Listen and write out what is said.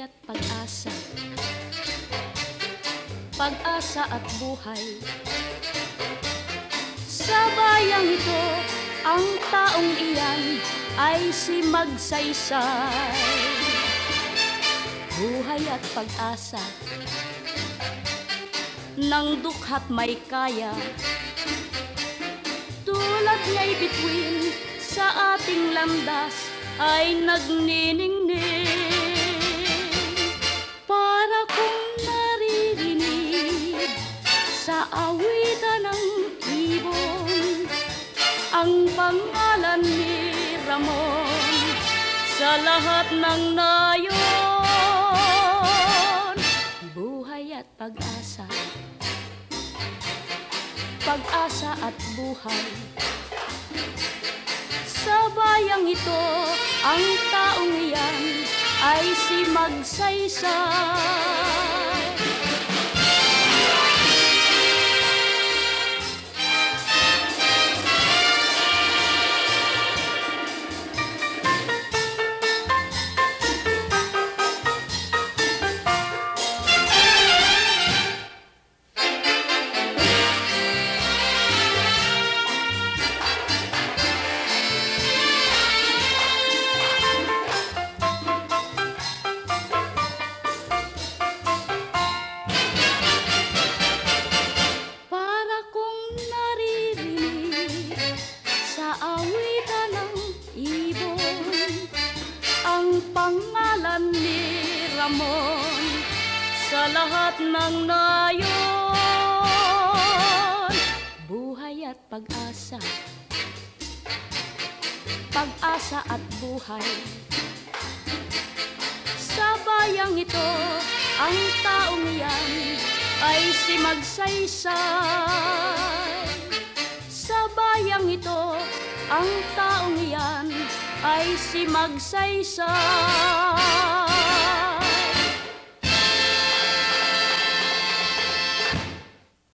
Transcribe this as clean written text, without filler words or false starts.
buhay at pag-asa. Pag-asa at buhay. Sa bayang ito, ang taong iyan ay si Magsaysay. Buhay at pag-asa, nang dukha't may kaya, tulad niya'y bituin sa ating landas ay nagniningning. Para kong naririnig sa awitan ng ibon ang pangalan ni Ramon sa lahat ng nayon. Buhay at pag-asa, pag-asa at buhay. Sa bayang ito, ang taong iyan ay si Magsaysay. Pangalan ni Ramon sa lahat ng nayon. Buhay at pag-asa, pag-asa at buhay. Sa bayang ito, ang taong iyan ay si Magsaysay. Sa bayang ito, ang taong iyan ay si Magsaysay.